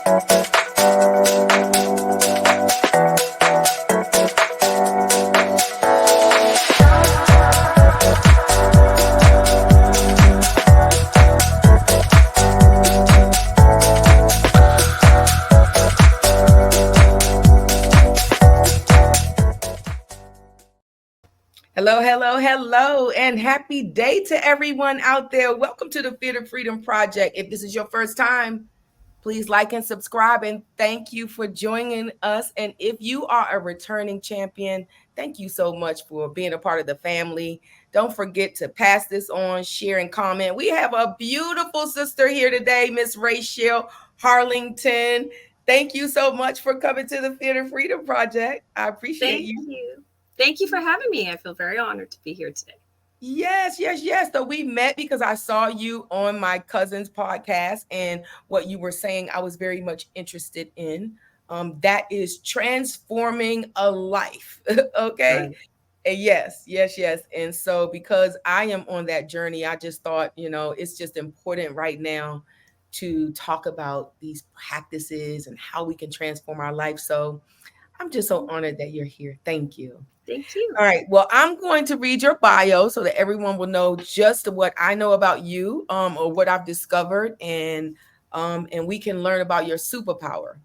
Hello, hello, hello, and happy day to everyone out there. Welcome to the Fear to Freedom Project. If this is your first time, please like and subscribe, and thank you for joining us. And if you are a returning champion, thank you so much for being a part of the family. Don't forget to pass this on, share, and comment. We have a beautiful sister here today, Miss Raschell Harlingten. Thank you so much for coming to the Fear to Freedom Project. I appreciate Thank you. you. Thank you for having me. I feel very honored to be here today. Yes, yes, yes. So we met because I saw you on my cousin's podcast, and what you were saying, I was very much interested in. That is transforming a life. Okay. Right. And yes, yes, yes. And so because I am on that journey, I just thought, it's just important right now to talk about these practices and how we can transform our life. So I'm just so honored that you're here. Thank you. Thank you. All right. Well, I'm going to read your bio so that everyone will know just what I know about you, or what I've discovered, and we can learn about your superpower.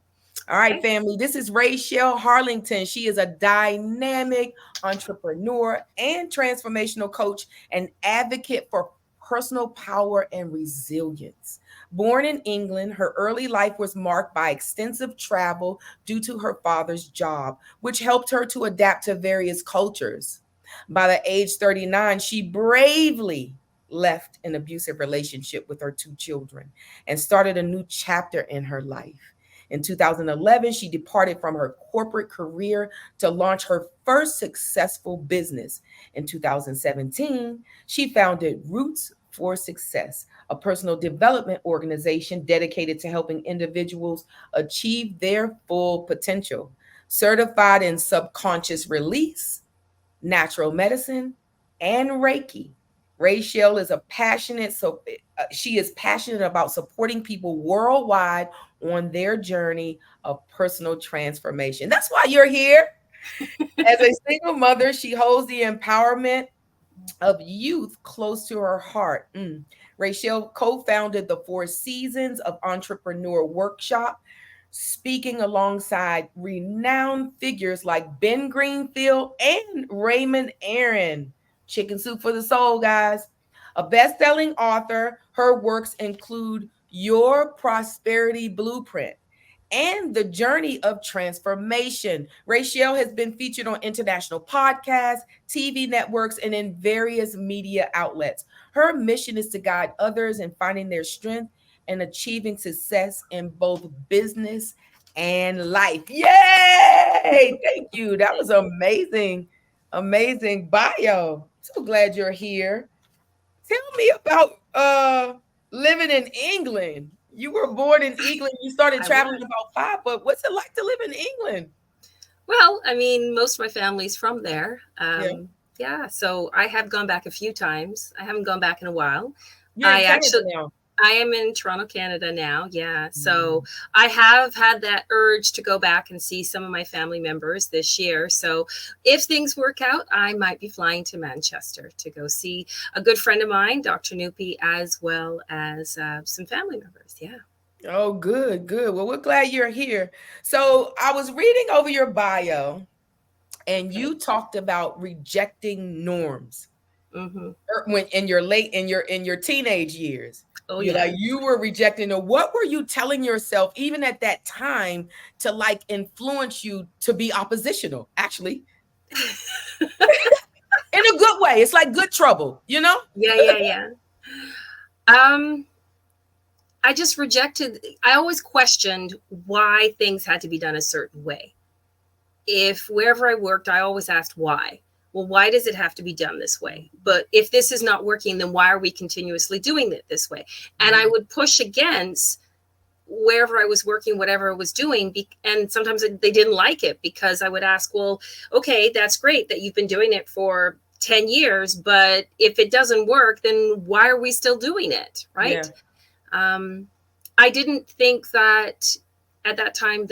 All right, Okay. family. This is Raschell Harlingten. She is a dynamic entrepreneur and transformational coach and advocate for personal power and resilience. Born in England, her early life was marked by extensive travel due to her father's job, which helped her to adapt to various cultures. By the age 39, she bravely left an abusive relationship with her two children and started a new chapter in her life. In 2011, she departed from her corporate career to launch her first successful business. In 2017, she founded Roots for Success, a personal development organization dedicated to helping individuals achieve their full potential. Certified in subconscious release, natural medicine, and Reiki. Raschell is a passionate, so she is passionate about supporting people worldwide on their journey of personal transformation. That's why you're here. As a single mother, she holds the empowerment of youth close to her heart. Raschell co-founded the Four Seasons of Entrepreneur Workshop, speaking alongside renowned figures like Ben Greenfield and Raymond. Chicken soup for the soul, guys. A best-selling author, her works include Your Prosperity Blueprint and the Journey of Transformation. Raschell has been featured on international podcasts, TV networks, and in various media outlets. Her mission is to guide others in finding their strength and achieving success in both business and life. Yay! Thank you. That was amazing. Amazing bio. So glad you're here. Tell me about living in England. You were born in England. You started I traveling was. about five, but what's it like to live in England? Well, I mean, most of my family's from there. Yeah. Yeah, so I have gone back a few times. I haven't gone back in a while. You're in I Canada actually now. I am in Toronto, Canada now. Yeah. So Mhm. I have had that urge to go back and see some of my family members this year. So if things work out, I might be flying to Manchester to go see a good friend of mine, Dr. Noopy, as well as some family members. Yeah. Oh, good, good. Well, we're glad you're here. So I was reading over your bio, and Okay. you talked about rejecting norms. Mm-hmm. When in your teenage years, Oh, you yeah. like you were rejecting it. What were you telling yourself even at that time to like influence you to be oppositional, actually, in a good way? It's like good trouble. Yeah, yeah, yeah. Um, I just rejected, I always questioned why things had to be done a certain way. If wherever I worked, I always asked why. Well, why does it have to be done this way? But if this is not working, then why are we continuously doing it this way? And I would push against wherever I was working, whatever I was doing. And sometimes they didn't like it because I would ask, well, okay, that's great that you've been doing it for 10 years, but if it doesn't work, then why are we still doing it? Yeah. Right. Um, I didn't think that at that time,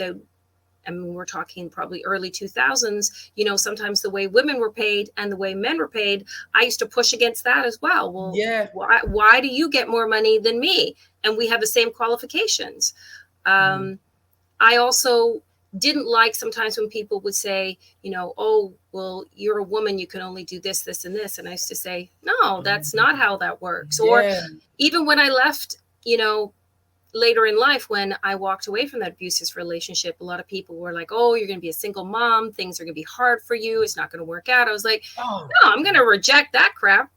I mean, we're talking probably early 2000s, sometimes the way women were paid and the way men were paid, I used to push against that as well. Well, Yeah. why do you get more money than me? And we have the same qualifications. Mm. I also didn't like sometimes when people would say, oh, well, you're a woman, you can only do this, this, and this. And I used to say, no, that's not how that works. Or Yeah. even when I left, later in life, when I walked away from that abusive relationship, a lot of people were like, oh, you're going to be a single mom. Things are going to be hard for you. It's not going to work out. I was like, Oh, no, I'm going to reject that crap.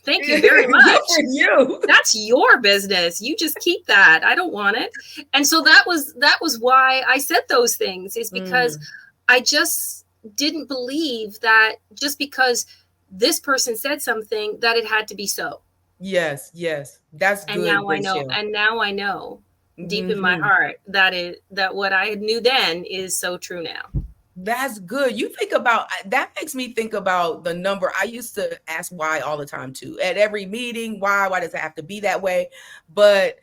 Thank you very good much. for you. That's your business. You just keep that. I don't want it. And so that was why I said those things, is because Mm. I just didn't believe that just because this person said something that it had to be so. Yes, yes. That's And good, now I know, Rachel. and now I know deep in my Hmm. heart that what I knew then is so true now. That's good. You think about that makes me think about the number. I used to ask why all the time too. At every meeting, why does it have to be that way? But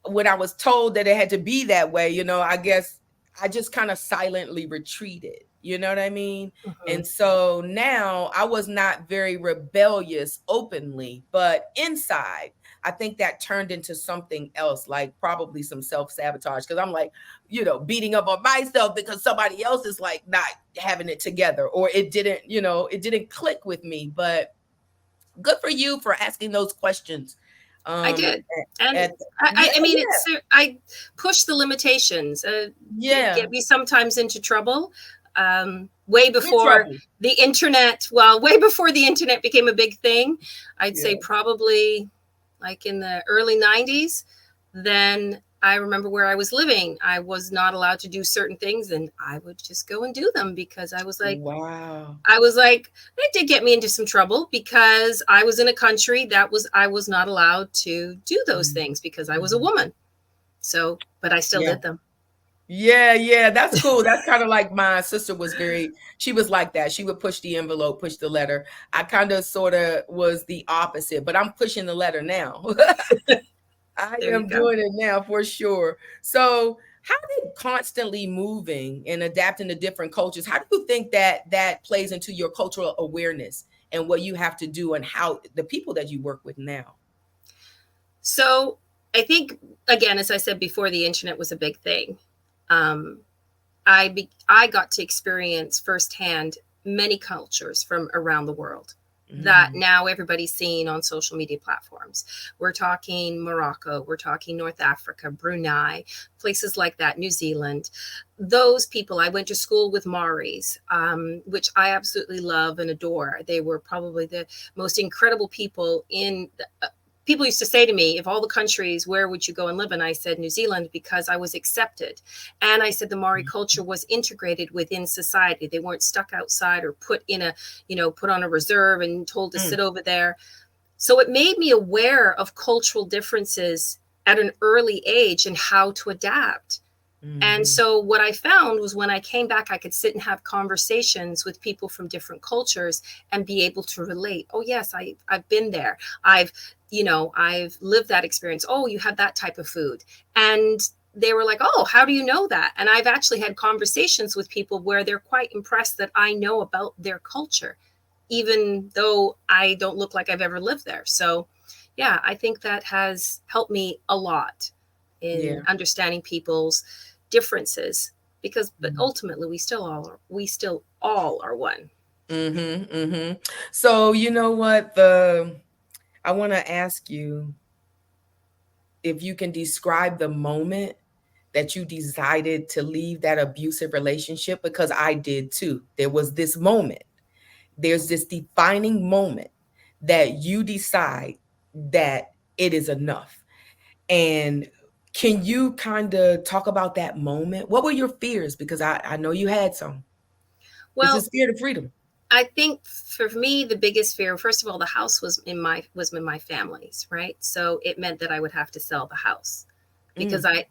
when I was told that it had to be that way, I guess I just kind of silently retreated. You know what I mean? Mhm. And so now I was not very rebellious openly, but inside, I think that turned into something else, like probably some self sabotage. Cause I'm like, beating up on myself because somebody else is like not having it together, or it didn't click with me. But good for you for asking those questions. I Um, did, and at, I, yeah, I mean, yeah, I push the limitations. Did yeah. get me sometimes into trouble. Way In before trouble. the internet. Well, way before the internet became a big thing. I'd say Yeah. probably like in the early 90s. Then I remember where I was living. I was not allowed to do certain things, and I would just go and do them because Wow. it did get me into some trouble because I was in a country I was not allowed to do those Mhm, things because I was a mhm. woman. So, but I still Yeah. did them. Yeah, yeah, that's cool. That's kind of like my sister she was like that. She would push the envelope, push the letter. I kind of sort of was the opposite, but I'm pushing the letter now. I There you am go. doing it now for sure. So, how did constantly moving and adapting to different cultures, how do you think that plays into your cultural awareness and what you have to do and how the people that you work with now? So, I think again, as I said before, the internet was a big thing. Um, I got to experience firsthand many cultures from around the world that Mhm. now everybody's seeing on social media platforms. We're talking Morocco, we're talking North Africa, Brunei, places like that, New Zealand. Those people, I went to school with Maoris, which I absolutely love and adore. They were probably the most incredible people in people used to say to me, if all the countries, where would you go and live? And I said, New Zealand, because I was accepted. And I said, the Maori culture was integrated within society. They weren't stuck outside or put on a reserve and told to sit Mm, over there. So it made me aware of cultural differences at an early age and how to adapt. And mhm, so what I found was when I came back, I could sit and have conversations with people from different cultures and be able to relate. Oh, yes, I've been there. I've lived that experience. Oh, you have that type of food. And they were like, oh, how do you know that? And I've actually had conversations with people where they're quite impressed that I know about their culture, even though I don't look like I've ever lived there. So, yeah, I think that has helped me a lot in yeah. understanding people's differences because but Mhm. ultimately we still all are one. Mhm, mhm. So, you know what? I want to ask you if you can describe the moment that you decided to leave that abusive relationship, because I did too. There was this moment. There's this defining moment that you decide that it is enough. And can you kind of talk about that moment? What were your fears? Because I know you had some. It's a Well, spirit of freedom. I think for me the biggest fear, first of all, the house was in my family's, right? So it meant that I would have to sell the house because Mm.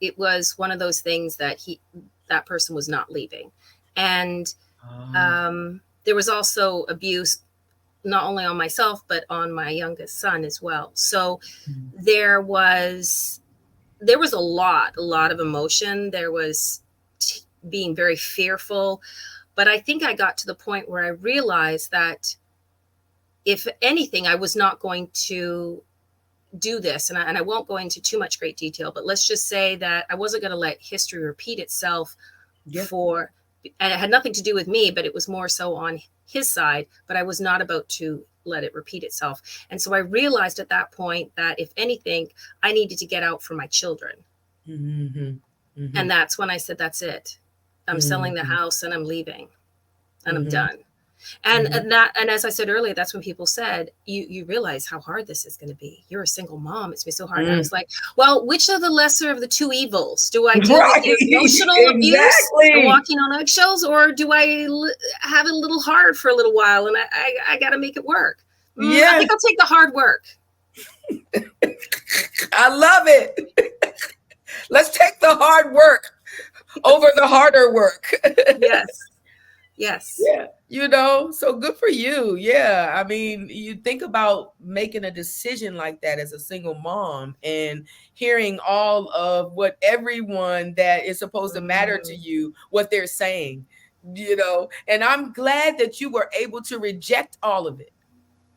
it was one of those things that person was not leaving. And Oh. there was also abuse not only on myself but on my youngest son as well. So Mm. there was there was a lot of emotion. There was being very fearful. But I think I got to the point where I realized that if anything, I was not going to do this. And I won't go into too much great detail, but let's just say that I wasn't going to let history repeat itself Yeah. for, and it had nothing to do with me, but it was more so on his side, but I was not about to let it repeat itself. And so I realized at that point that if anything, I needed to get out for my children. Mm-hmm. Mm-hmm. And that's when I said, that's it. I'm selling the Mm-hmm. house and I'm leaving and I'm Mm-hmm. done. And, Mm-hmm. and that, and as I said earlier, that's when people said, you realize how hard this is going to be. You're a single mom. It's been so hard. And I Mm. was like, well, which of the lesser of the two evils? Do I deal with Right. the emotional abuse and Exactly. walking on eggshells, or do I have it a little hard for a little while and I got to make it work? I Yeah. think I'll take the hard work. I love it. Let's take the hard work over the harder work. Yes. Yes. Yeah. So good for you. Yeah. I mean, you think about making a decision like that as a single mom and hearing all of what everyone that is supposed to matter to Mhm. you, what they're saying. And I'm glad that you were able to reject all of it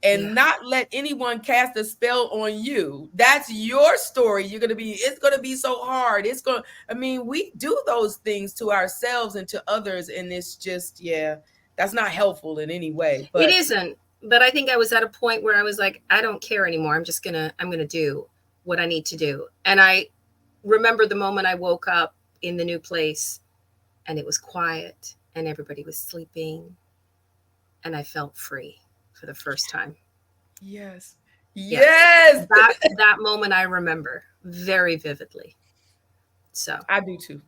Yeah. and not let anyone cast a spell on you. That's your story. It's going to be so hard. I mean, we do those things to ourselves and to others. And it's just, yeah, that's not helpful in any way. It But isn't. But I think I was at a point where I was like, I don't care anymore. I'm gonna do what I need to do. And I remember the moment I woke up in the new place and it was quiet and everybody was sleeping and I felt free for the first time. yes, Yeah. yes, That moment I remember very vividly. So I do too.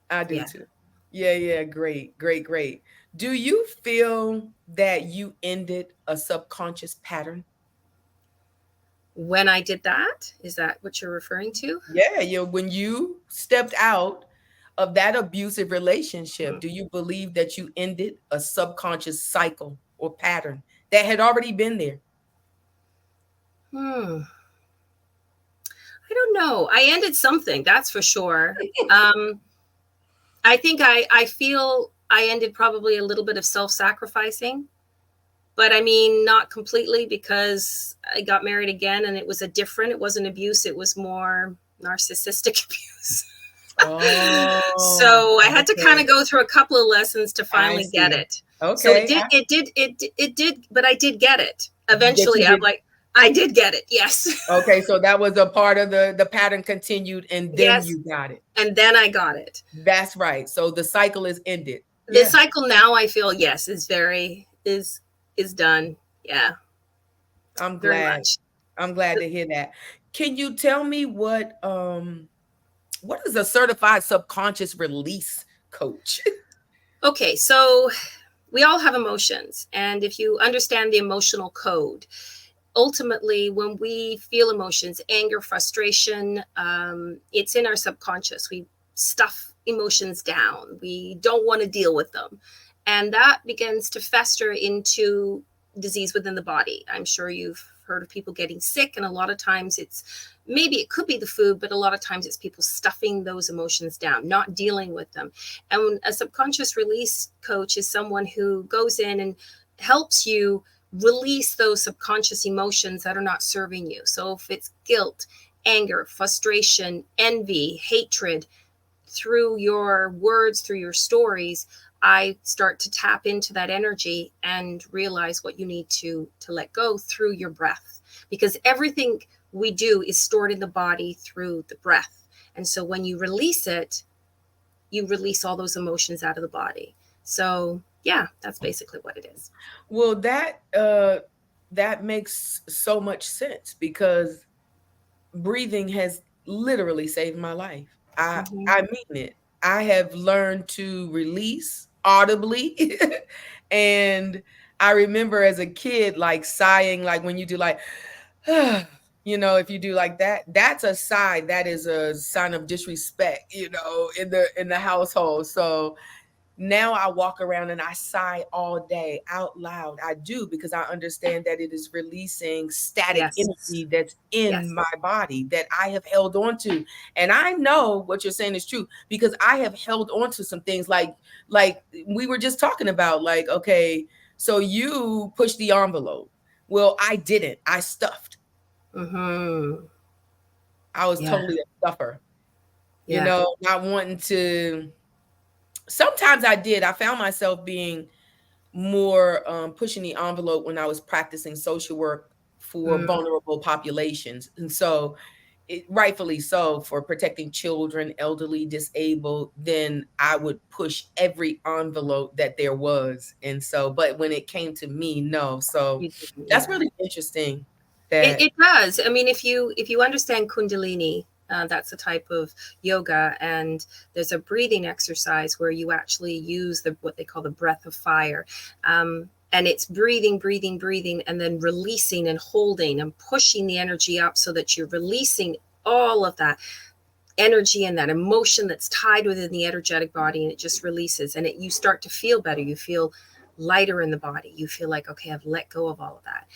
I do yeah. too. Yeah, yeah, great, great, great. Do you feel that you ended a subconscious pattern? When I did that, is that what you're referring to? Yeah, when you stepped out of that abusive relationship, do you believe that you ended a subconscious cycle or pattern that had already been there? Hmm. I don't know. I ended something, that's for sure. Um, I think I feel I ended probably a little bit of self-sacrificing, but I mean not completely because I got married again and it wasn't abuse, it was more narcissistic abuse. Oh, So I had to kind okay. of go through a couple of lessons to I finally get see. it. So Okay. it did, but I did get it. That you Eventually I'm did. like, I did get it. Yes. Okay, so that was a part of the pattern continued and then Yes. you got it. And then I got it. That's right. So the cycle is ended. The Yeah. cycle now I feel, yes, is done. Yeah, I'm very glad. much. I'm glad to hear that. Can you tell me what is a certified subconscious release coach? Okay, so we all have emotions, and if you understand the emotional code, ultimately, when we feel emotions, anger, frustration, it's in our subconscious. We stuff emotions down. We don't want to deal with them, and that begins to fester into disease within the body. I'm sure you've heard of people getting sick, and a lot of times it's, maybe it could be the food, but a lot of times it's people stuffing those emotions down, not dealing with them. And a subconscious release coach is someone who goes in and helps you release those subconscious emotions that are not serving you. So if it's guilt, anger, frustration, envy, hatred, through your words, through your stories, I start to tap into that energy and realize what you need to let go through your breath, because everything we do is stored in the body through the breath. And so when you release it, you release all those emotions out of the body. So yeah, that's basically what it is. Well, that makes so much sense because breathing has literally saved my life. I Mm-hmm. I mean it. I have learned to release audibly and I remember as a kid like sighing like when you do like if you do like that, that's a sign that is a sign of disrespect, in the household. So Now I walk around and I sigh all day out loud. I do, because I understand that it is releasing static Yes. energy that's in Yes. my body that I have held on to. And I know what you're saying is true, because I have held on to some things like we were just talking about, like, okay, so you push the envelope. Well, I didn't. I stuffed. Mm-hmm. I was Yeah. totally a stuffer, Yeah. not wanting to. Sometimes I did. I found myself being more pushing the envelope when I was practicing social work for Mm. vulnerable populations. And so, rightfully so, for protecting children, elderly, disabled, then I would push every envelope that there was. And so, but when it came to me, no. So You didn't. that's Yeah. really interesting It, that. it does. I mean, if you understand Kundalini, that's a type of yoga, and there's a breathing exercise where you actually use the what they call the breath of fire, and it's breathing, breathing, breathing, and then releasing and holding and pushing the energy up so that you're releasing all of that energy and that emotion that's tied within the energetic body, and it just releases, and you start to feel better. You feel lighter in the body. You feel like, okay, I've let go of all of that.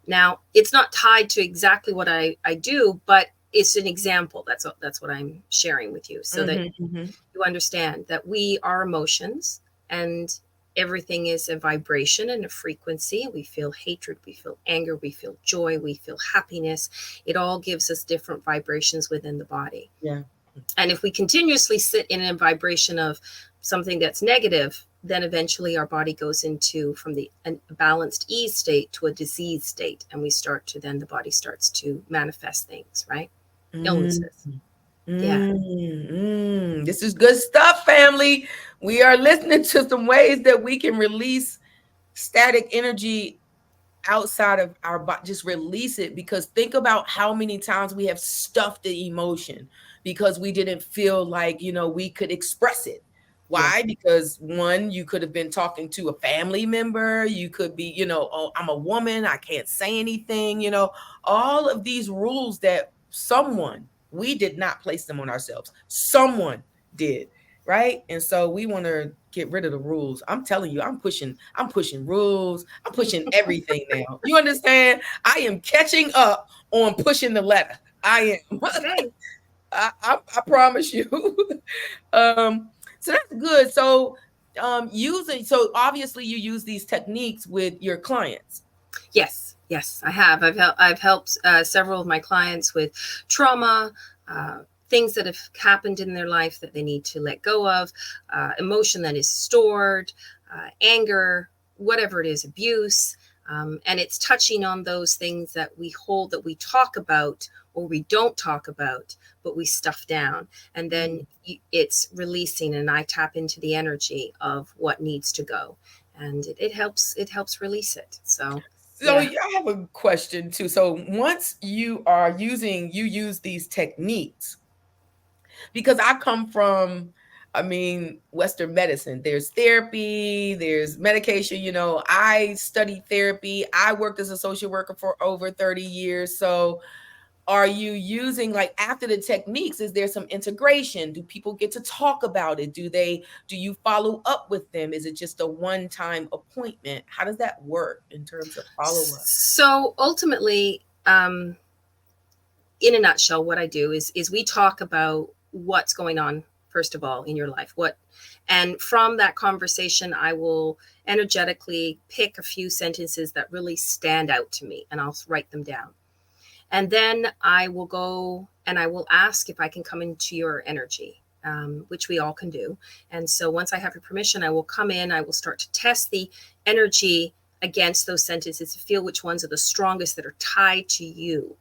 Now, it's not tied to exactly what I do, but it's an example. That's what I'm sharing with you, so that Mhm, mhm. you understand that we are emotions, and everything is a vibration and a frequency. We feel hatred, we feel anger, we feel joy, we feel happiness. It all gives us different vibrations within the body. Yeah. And if we continuously sit in a vibration of something that's negative, then eventually our body goes into from the a balanced ease state to a disease state. And the body starts to manifest things, right? Mm, Illnesses. Yeah. This is good stuff, family. We are listening to some ways that we can release static energy outside of our body. Just release it, because think about how many times we have stuffed the emotion because we didn't feel like, we could express it. Yeah. Why? Because one, you could have been talking to a family member. You could be, oh, I'm a woman, I can't say anything. All of these rules that we did not place them on ourselves, someone did. Right. And so we want to get rid of the rules. I'm telling you, I'm pushing rules. I'm pushing everything now. You understand? I am catching up on pushing the letter. I am. Okay. I promise you. So that's good. So so obviously you use these techniques with your clients. Yes. Yes, I have. I've helped several of my clients with trauma, uh, things that have happened in their life that they need to let go of, emotion that is stored, anger, whatever it is, abuse. And it's touching on those things that we hold, that we talk about or we don't talk about, but we stuff down. And then it's releasing, and I tap into the energy of what needs to go. And it helps release it. So So yeah. I have a question too. So once you use these techniques, because I come from, Western medicine. There's therapy, there's medication. I studied therapy. I worked as a social worker for over 30 years. So are you using, like, after the techniques, is there some integration? Do people get to talk about it? Do you follow up with them? Is it just a one-time appointment? How does that work in terms of follow-up? So ultimately, in a nutshell, what I do is we talk about what's going on first of all in your life. And from that conversation, I will energetically pick a few sentences that really stand out to me, and I'll write them down. And then I will go and I will ask if I can come into your energy, which we all can do. And so once I have your permission, I will come in, I will start to test the energy against those sentences to feel which ones are the strongest that are tied to you.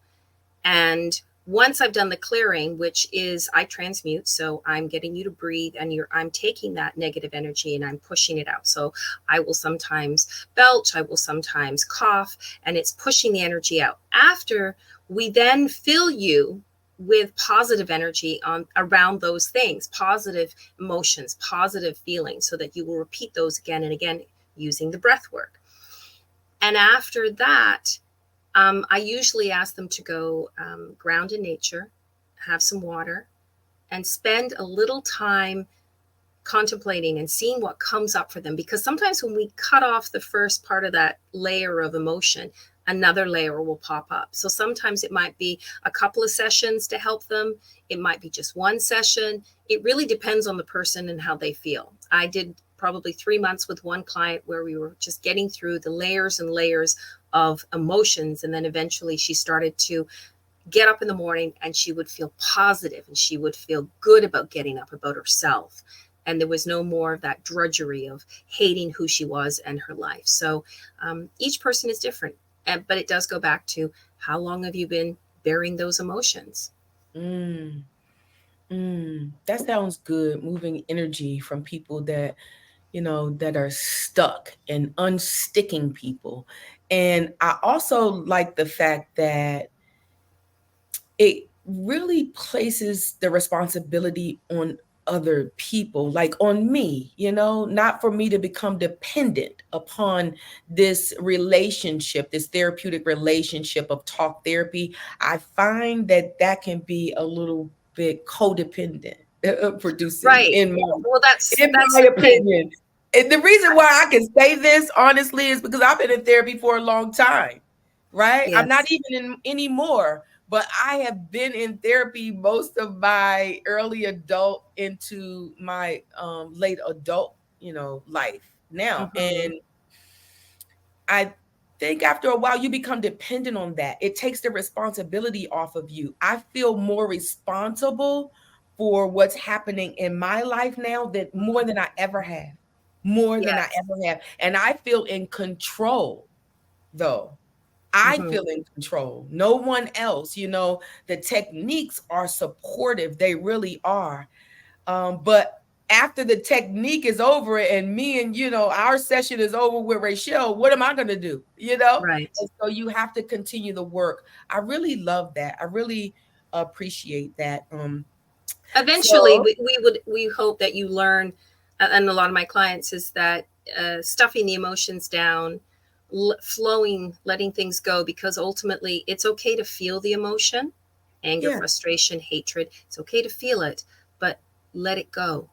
And once I've done the clearing, which is I transmute, so I'm getting you to breathe, and I'm taking that negative energy and I'm pushing it out. So I will sometimes belch, I will sometimes cough, and it's pushing the energy out. After we then fill you with positive energy on around those things, positive emotions, positive feelings, so that you will repeat those again and again using the breath work. And after that, I usually ask them to go ground in nature, have some water, and spend a little time contemplating and seeing what comes up for them. Because sometimes when we cut off the first part of that layer of emotion, another layer will pop up. So sometimes it might be a couple of sessions to help them. It might be just one session. It really depends on the person and how they feel. I did probably 3 months with one client where we were just getting through the layers and layers of emotions. And then eventually she started to get up in the morning and she would feel positive and she would feel good about getting up, about herself. And there was no more of that drudgery of hating who she was and her life. So each person is different. But it does go back to, how long have you been bearing those emotions? Mm, that sounds good. Moving energy from people that, that are stuck, and unsticking people. And I also like the fact that it really places the responsibility on other people, like on me, not for me to become dependent upon this relationship, this therapeutic relationship of talk therapy. I find that that can be a little bit codependent, producing Right. in my Well, in that's my the thing. opinion. And the reason why I can say this honestly is because I've been in therapy for a long time, right? I'm not Yes. even in anymore, but I have been in therapy most of my early adult into my late adult, life now. Hmm. And I think after a while you become dependent on that. It takes the responsibility off of you. I feel more responsible for what's happening in my life now than more than I ever have. More than I Yes. ever have. And I feel in control though. I Hmm. feel in control. No one else, the techniques are supportive. They really are. But after the technique is over and me and our session is over with Raschell, what am I going to do? Right. And so you have to continue the work. I really love that. I really appreciate that. Eventually, So we hope that you learn, and a lot of my clients is that stuffing the emotions down, flowing, letting things go, because ultimately it's okay to feel the emotion, anger, yeah. frustration, hatred. It's okay to feel it, but let it go.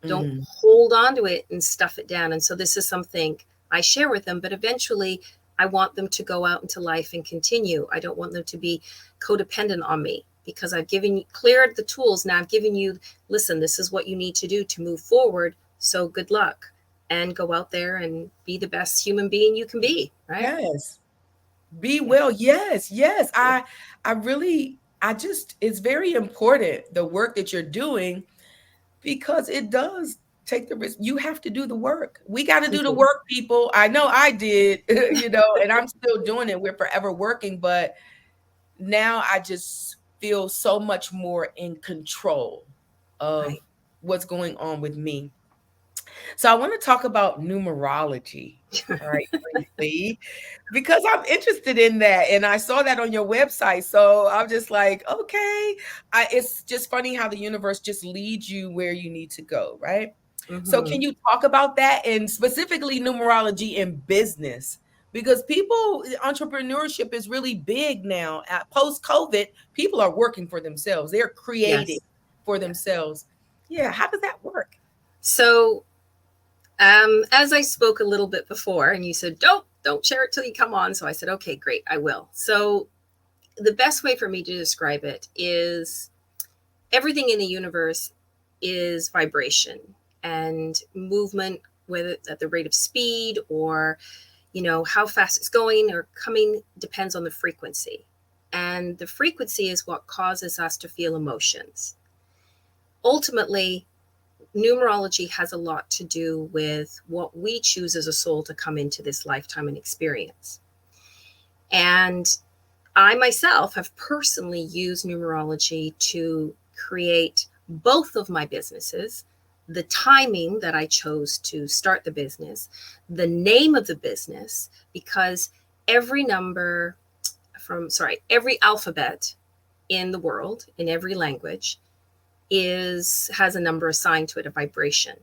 Don't Mhm. hold on to it and stuff it down. And so this is something I share with them, but eventually I want them to go out into life and continue. I don't want them to be codependent on me, because I've given you, cleared the tools. Now I've given you, listen, this is what you need to do to move forward. So good luck, and go out there and be the best human being you can be. Right. Yes. Be Yeah. well. Yes. Yes. Yeah. I really I just it's very important the work that you're doing because it does take the risk. You have to do the work. We got to We do the do. work, people. I know I did, and I'm still doing it. We're forever working, but now I just feel so much more in control of Right. what's going on with me. So I want to talk about numerology. All right, briefly, because I'm interested in that, and I saw that on your website. So I'm just like, okay, it's just funny how the universe just leads you where you need to go, right? So Hmm. can you talk about that, and specifically numerology in business? Because people, entrepreneurship is really big now. Post COVID, people are working for themselves. They're creating Yes. for Yes. themselves. Yeah, how does that work? So as I spoke a little bit before, and you said, don't share it till you come on. So I said, okay, great, I will. So the best way for me to describe it is, everything in the universe is vibration and movement, whether at the rate of speed or how fast it's going or coming, depends on the frequency. And the frequency is what causes us to feel emotions. Ultimately, numerology has a lot to do with what we choose as a soul to come into this lifetime and experience. And I myself have personally used numerology to create both of my businesses, the timing that I chose to start the business, the name of the business, because every number every alphabet in the world, in every language, has a number assigned to it, a vibration.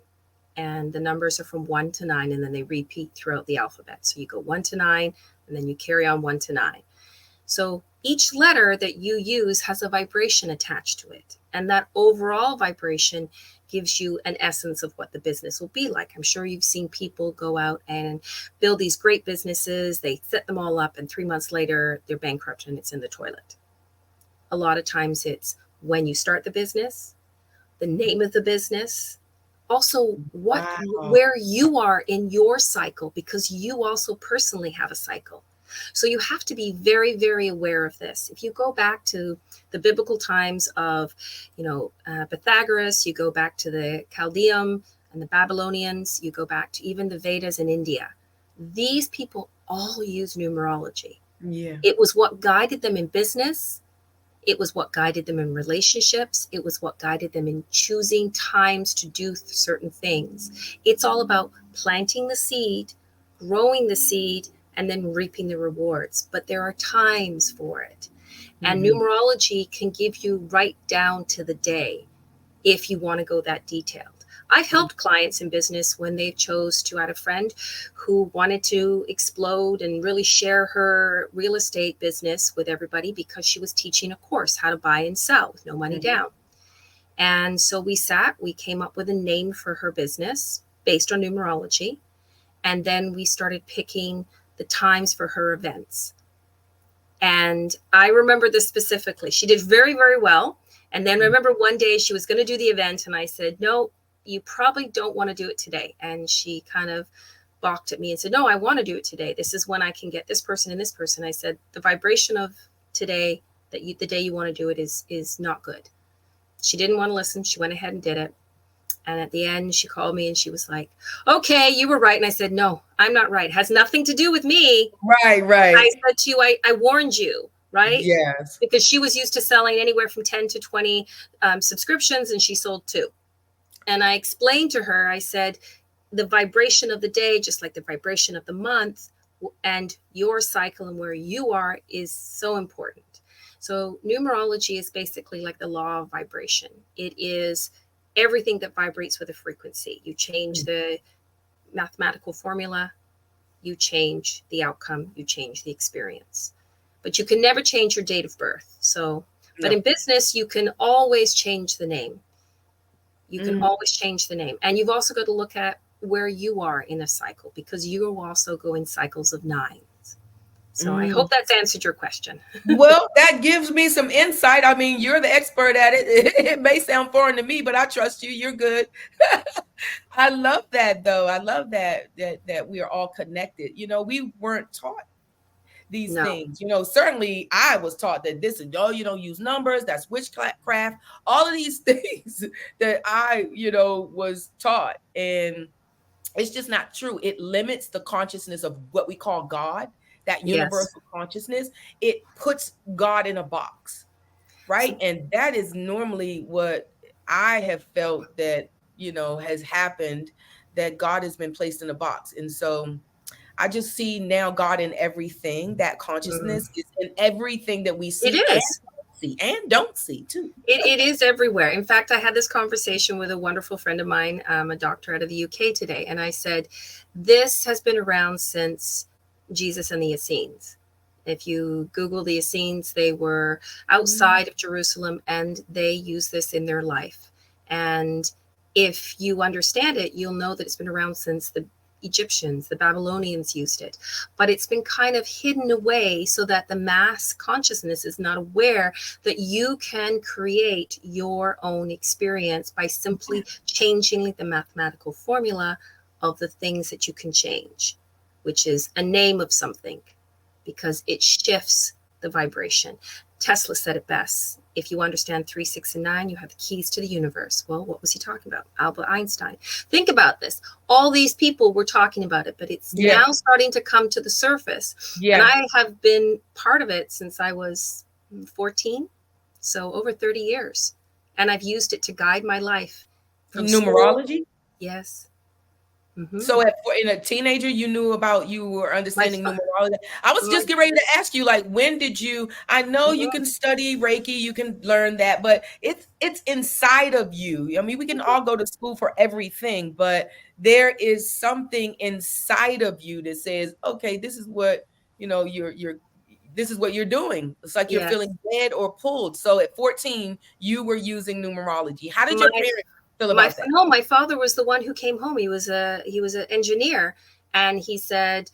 And the numbers are from 1 to 9, and then they repeat throughout the alphabet. So you go 1 to 9, and then you carry on 1 to 9. So each letter that you use has a vibration attached to it. And that overall vibration gives you an essence of what the business will be like. I'm sure you've seen people go out and build these great businesses, they set them all up, and 3 months later, they're bankrupt and it's in the toilet. A lot of times it's when you start the business, the name of the business, also what Wow. where you are in your cycle, because you also personally have a cycle. So you have to be very, very aware of this. If you go back to the biblical times of, Pythagoras, you go back to the Chaldean and the Babylonians, you go back to even the Vedas in India. These people all use numerology. Yeah. It was what guided them in business. It was what guided them in relationships. It was what guided them in choosing times to do certain things. It's all about planting the seed, growing the seed, and then reaping the rewards. But there are times for it. And Hmm. numerology can give you right down to the day if you want to go that detailed. I've helped clients in business when they chose to, I had a friend who wanted to explode and really share her real estate business with everybody because she was teaching a course how to buy and sell with no money Hmm. down. And so we came up with a name for her business based on numerology. And then we started picking the times for her events. And I remember this specifically. She did very, very well. And then remember one day she was going to do the event, and I said, "No, you probably don't want to do it today." And she kind of balked at me and said, "No, I want to do it today. This is when I can get this person and this person." I said, "The vibration of today, the day you want to do it is not good." She didn't want to listen. She went ahead and did it. And at the end, she called me and she was like, "Okay, you were right." And I said, "No, I'm not right. It has nothing to do with me." Right, I right. said to you, I warned you, right? Yes. Because she was used to selling anywhere from 10 to 20 subscriptions, and she sold two. And I explained to her, I said, the vibration of the day, just like the vibration of the month, and your cycle and where you are is so important. So, numerology is basically like the law of vibration. It is everything that vibrates with a frequency. You change the mathematical formula, you change the outcome, you change the experience. But you can never change your date of birth. So, but No. in business, you can always change the name. You can Mm. always change the name. And you've also got to look at where you are in a cycle, because you will also go in cycles of nines. So I Mm. hope that's answered your question. Well, that gives me some insight. I mean, you're the expert at it. It may sound foreign to me, but I trust you. You're good. I love that though. I love that we are all connected. We weren't taught these No. things. Certainly I was taught that this is, oh, you don't use numbers, that's witchcraft, all of these things that I was taught. And it's just not true. It limits the consciousness of what we call God, that Yes. universal consciousness. It puts God in a box, right? So, And that is normally what I have felt that has happened, that God has been placed in a box. And so I just see now God in everything. That consciousness mm, is in everything that we it see and is. don't see and don't see too. It is everywhere. In fact, I had this conversation with a wonderful friend of mine, a doctor out of the UK today, and I said, "This has been around since Jesus and the Essenes. If you Google the Essenes, they were Mm. outside of Jerusalem, and they use this in their life. And if you understand it, you'll know that it's been around since the Egyptians, the Babylonians used it, but it's been kind of hidden away so that the mass consciousness is not aware that you can create your own experience by simply changing the mathematical formula of the things that you can change, which is a name of something, because it shifts the vibration. Tesla said it best. If you understand 3, 6, and 9, you have the keys to the universe. Well, what was he talking about? Albert Einstein. Think about this. All these people were talking about it, but it's Yeah. now starting to come to the surface. And Yeah. I have been part of it since I was 14, so over 30 years. And I've used it to guide my life from school. Numerology. Yes. Hmm. So in a teenager, you were My, understanding numerology. I was my just getting ready to ask you, like, when did you? I know you mhm, can study Reiki, you can learn that, but it's inside of you. I mean, we can mhm. all go to school for everything, but there is something inside of you that says, okay, this is what you're. this is what you're doing. It's like you're Yes. feeling led or pulled. So at 14, you were using numerology. How did My your parents feel about that? no, my father was the one who came home. He was an engineer, and he said,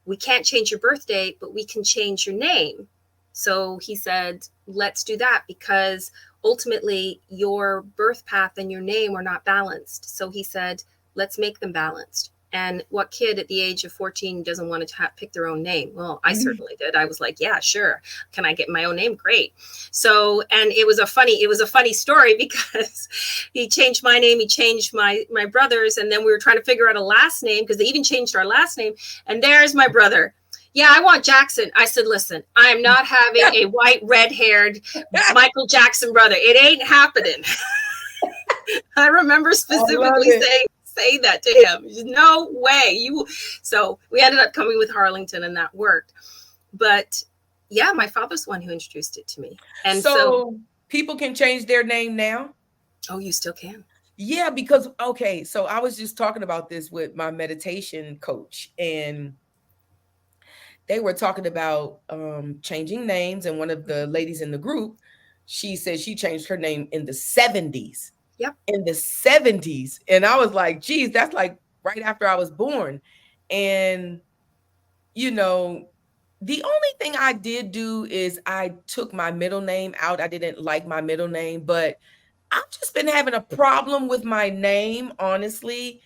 we can't change your birth date, but we can change your name. So he said, let's do that, because ultimately your birth path and your name are not balanced. So he said, let's make them balanced. And what kid at the age of 14 doesn't want to pick their own name? Well, I Mhm. certainly did. I was like, yeah, sure. Can I get my own name? Great. So, and it was a funny story because he changed my name, he changed my brother's, and then we were trying to figure out a last name because they even changed our last name. And there's my brother. Yeah, I want Jackson. I said, listen, I am not having a white, red-haired Michael Jackson brother. It ain't happening. I remember I love specifically it. saying that to him. No way. You. So we ended up coming with Harlington, and that worked. But yeah, my father's the one who introduced it to me. And so, So people can change their name now? oh, you still can. Yeah, because okay, so I was just talking about this with my meditation coach, and they were talking about changing names, and one of the ladies in the group, she said she changed her name in the 70s. Yep. In the 70s. And I was like, geez, that's like right after I was born. And you know, the only thing I did do is I took my middle name out. I didn't like my middle name, but I've just been having a problem with my name, honestly.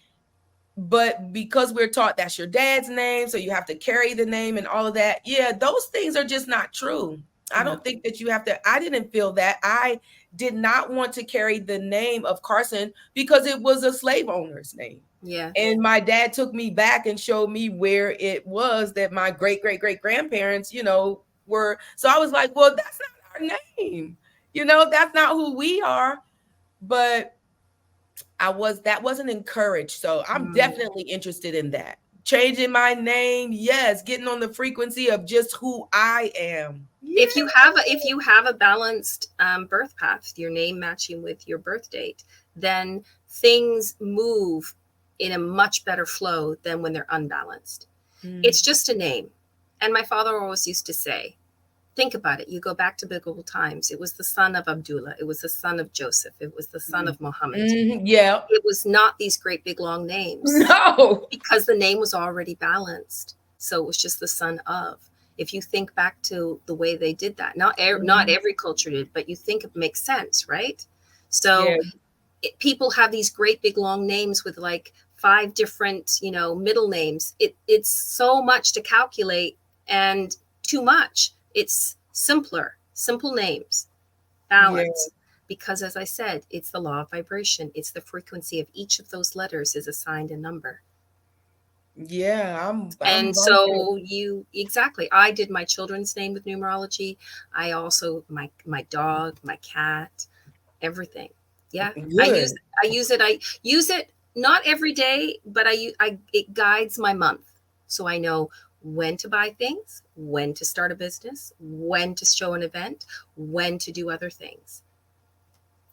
But because we're taught that's your dad's name, so you have to carry the name and all of that. Yeah, those things are just not true. I No. don't think that you have to. I didn't feel that. I did not want to carry the name of Carson because it was a slave owner's name. Yeah. And my dad took me back and showed me where it was that my great great great grandparents, were. So I was like, well, that's not our name. That's not who we are. But that wasn't encouraged. So I'm Mm. definitely interested in that. Changing my name, yes, getting on the frequency of just who I am. Yeah. If you have a balanced birth path, your name matching with your birth date, then things move in a much better flow than when they're unbalanced. Mm. It's just a name. And my father always used to say, think about it. You go back to biblical times. It was the son of Abdullah. It was the son of Joseph. It was the son Mm. of Muhammad. Mhm. Yeah. It was not these great big long names, No. because the name was already balanced. So it was just the son of. If you think back to the way they did that, not Mhm. every culture did, but you think it makes sense, right? Yeah. So people have these great big long names with like five different, middle names. It's so much to calculate, and too much. It's simple names, Yeah. balance. Because as I said, it's the law of vibration. It's the frequency of each of those letters is assigned a number. Yeah. I'm And right there. so I did my children's name with numerology. I also my dog, my cat, everything. Yeah, I use Good. I use it. I use it not every day, but it guides my month, so I know when to buy things, when to start a business, when to show an event, when to do other things.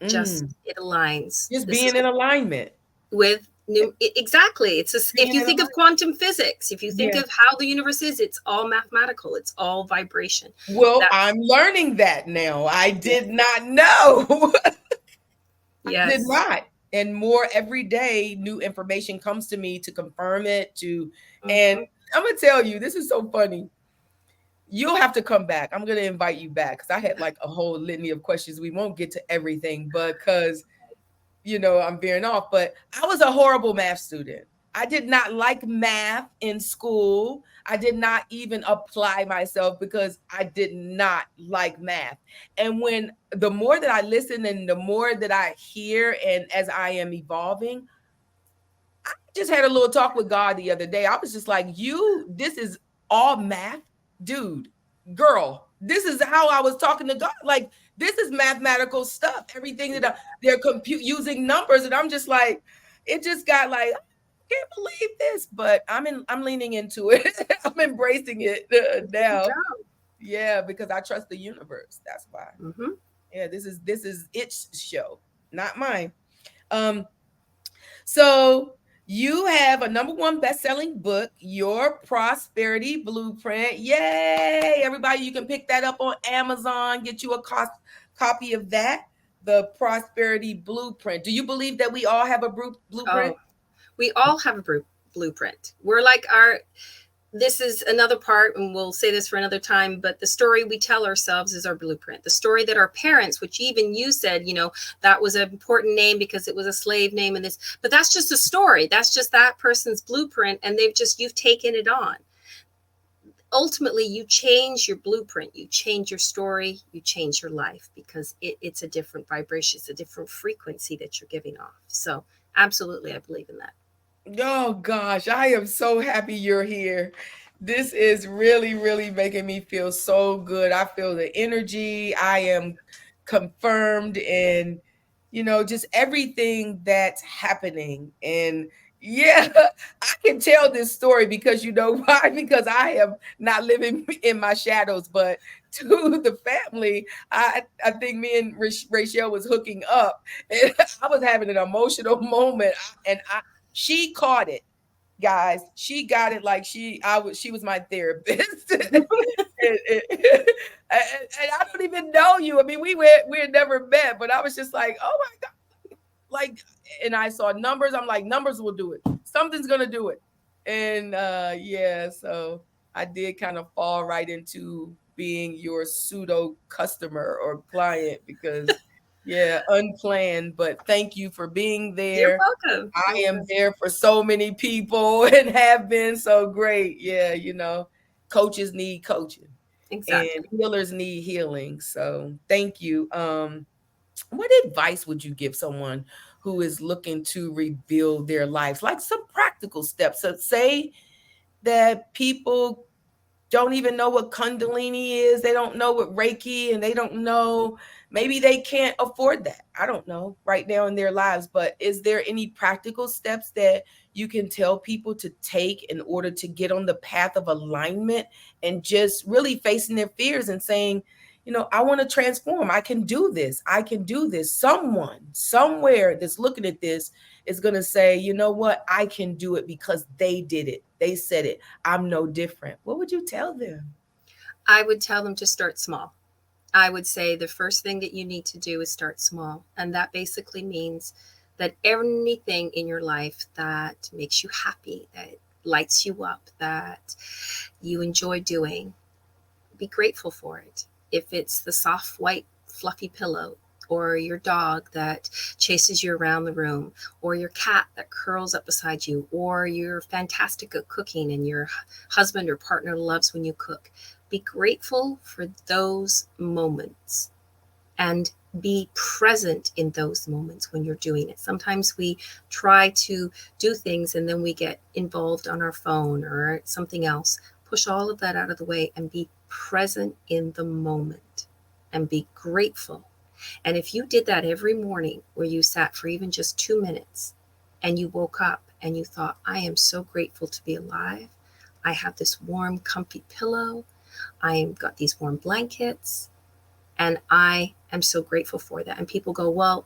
Just Mm. it aligns. Just This is being in alignment. with new exactly. It's if Being you in think of alignment. quantum physics, if you think Yeah. of how the universe is, it's all mathematical. It's all vibration. Well, That's I'm learning that now. I yeah. did not know. I did Yes. not. And more every day, new information comes to me to confirm it. And Hmm. I'm gonna tell you, this is so funny. You'll have to come back. I'm gonna invite you back because I had like a whole litany of questions. We won't get to everything, but because I'm veering off. But I was a horrible math student. I did not like math in school. I did not even apply myself because I did not like math. And when the more that I listen and the more that I hear, and as I am evolving, I just had a little talk with God the other day. I was just like, this is all math, dude, girl. This is how I was talking to God. Like, this is mathematical stuff. Everything that they're using numbers, and I'm just like, it just got like, I can't believe this, but I'm leaning into it. I'm embracing it Good now. job. Yeah, because I trust the universe. That's why. Hmm. Yeah, this is its show, not mine. Um, so You have a number one best-selling book, Your Prosperity Blueprint. Yay! Everybody, you can pick that up on Amazon. Get you a copy of that, the Prosperity Blueprint. Do you believe that we all have a blueprint? Oh, we all have a blueprint. We're like our, this is another part, and we'll say this for another time, but the story we tell ourselves is our blueprint. The story that our parents, which even you said, that was an important name because it was a slave name and this, but that's just a story. That's just that person's blueprint, and you've taken it on. Ultimately, you change your blueprint, you change your story, you change your life, because it's a different vibration, it's a different frequency that you're giving off. So absolutely, I believe in that. Oh gosh, I am so happy you're here. This is really, really making me feel so good. I feel the energy. I am confirmed in, just everything that's happening. And yeah, I can tell this story because you know why? Because I am not living in my shadows, but to the family, I think me and Rachel was hooking up, and I was having an emotional moment, and she caught it, guys. She got it like she was my therapist. And I don't even know you. I mean, we had never met, but I was just like, oh my God. Like, and I saw numbers. I'm like, numbers will do it. Something's gonna do it. And yeah, so I did kind of fall right into being your pseudo customer or client because yeah, unplanned, but thank you for being You're there. welcome. I You're am welcome. there for so many people and have been so great. Yeah, coaches need coaching and Exactly. healers need healing. So thank you. What advice would you give someone who is looking to rebuild their lives? Like some practical steps. So say that people don't even know what Kundalini is. They don't know what Reiki, and they don't know, maybe they can't afford that. I don't know right now in their lives. But is there any practical steps that you can tell people to take in order to get on the path of alignment and just really facing their fears and saying, I want to transform. I can do this. I can do this. Someone, somewhere that's looking at this is going to say, you know what? I can do it because they did it. They said it. I'm no different. What would you tell them? I would tell them to start small. I would say the first thing that you need to do is start small. And that basically means that anything in your life that makes you happy, that lights you up, that you enjoy doing, be grateful for it. If it's the soft, white, fluffy pillow, or your dog that chases you around the room, or your cat that curls up beside you, or you're fantastic at cooking and your husband or partner loves when you cook, be grateful for those moments and be present in those moments when you're doing it. Sometimes we try to do things and then we get involved on our phone or something else. Push all of that out of the way and be present in the moment and be grateful. And if you did that every morning, where you sat for even just 2 minutes and you woke up and you thought, I am so grateful to be alive. I have this warm, comfy pillow. I've got these warm blankets. And I am so grateful for that. And people go, well,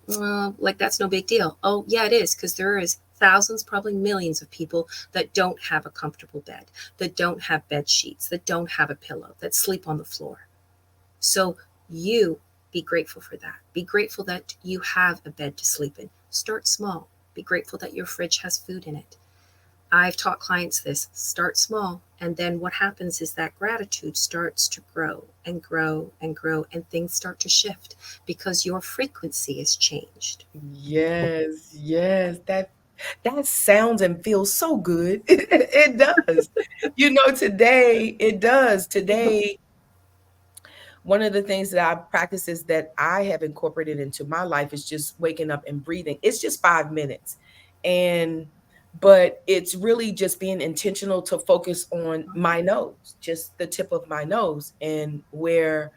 like that's no big deal. Oh, yeah, it is, because there is thousands, probably millions of people that don't have a comfortable bed, that don't have bed sheets, that don't have a pillow, that sleep on the floor. So you be grateful for that. Be grateful that you have a bed to sleep in. Start small. Be grateful that your fridge has food in it. I've taught clients this: start small. And then what happens is that gratitude starts to grow and grow and grow, and things start to shift because your frequency is changed. Yes, yes. That sounds and feels so good. It does. Today it does. Today, one of the things that I practice is that I have incorporated into my life is just waking up and breathing. It's just 5 minutes. And but it's really just being intentional to focus on my nose, just the tip of my nose, and where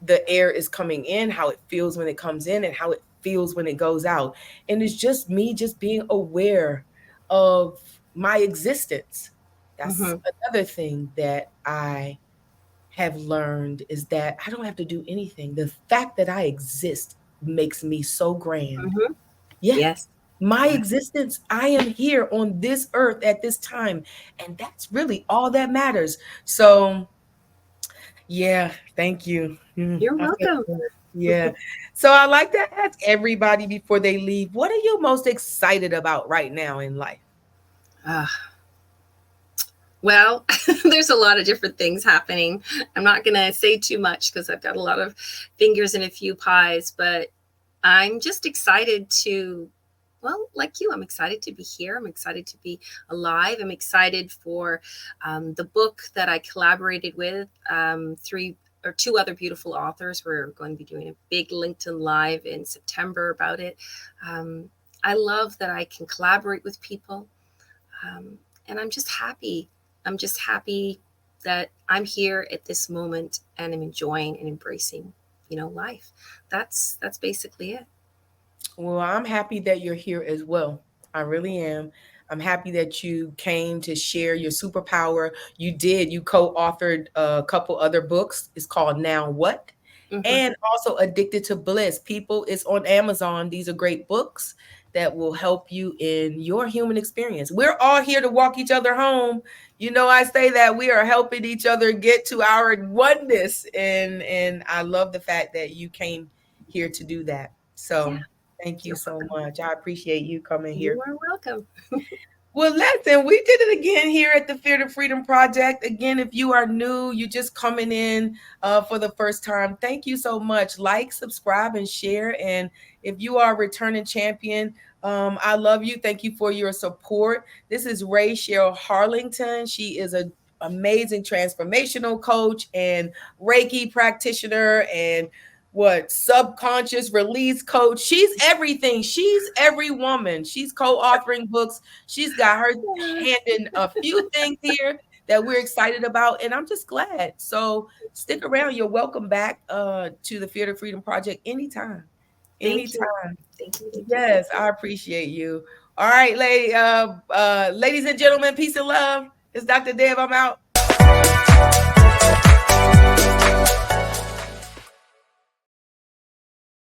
the air is coming in, how it feels when it comes in, and how it feels when it goes out. And it's just me just being aware of my existence. That's Mm-hmm. another thing that I have learned, is that I don't have to do anything. The fact that I exist makes me so grand. Mm-hmm. Yeah. Yes. my Yeah. existence. I am here on this earth at this time. And that's really all that matters. So, yeah, thank you. You're I feel welcome. good. Yeah. So I like to ask everybody before they leave, what are you most excited about right now in life? Uh, well, there's a lot of different things happening. I'm not going to say too much because I've got a lot of fingers in a few pies, but I'm just excited to, well, like you, I'm excited to be here. I'm excited to be alive. I'm excited for the book that I collaborated with three or two other beautiful authors. We're going to be doing a big LinkedIn Live in September about it. Um, I love that I can collaborate with people. Um, and I'm just happy. I'm just happy that I'm here at this moment and I'm enjoying and embracing, life. That's basically it. Well, I'm happy that you're here as well. I really am. I'm happy that you came to share your superpower. You did. You co-authored a couple other books. It's called Now What? Hmm. And also Addicted to Bliss. People, it's on Amazon. These are great books that will help you in your human experience. We're all here to walk each other home. I say that we are helping each other get to our oneness. And I love the fact that you came here to do that. Yeah, So thank you you're so welcome. much. I appreciate you coming here. You are welcome. Well, listen, we did it again here at the Fear to Freedom Project. Again, if you are new, you're just coming in for the first time, thank you so much. Like, subscribe, and share. And if you are a returning champion, I love you. Thank you for your support. This is Raschell Harlingten. She is a amazing transformational coach and Reiki practitioner and what subconscious release coach. She's everything. She's every woman. She's co-authoring books. She's got her hand in a few things here that we're excited about, and I'm just glad. So stick around. You're welcome back to the Fear to Freedom Project anytime. Thank you. Anytime. Thank you. Thank you. Thank Yes, you. I appreciate you. All right, ladies and gentlemen, peace and love. It's Dr. Deb. I'm out.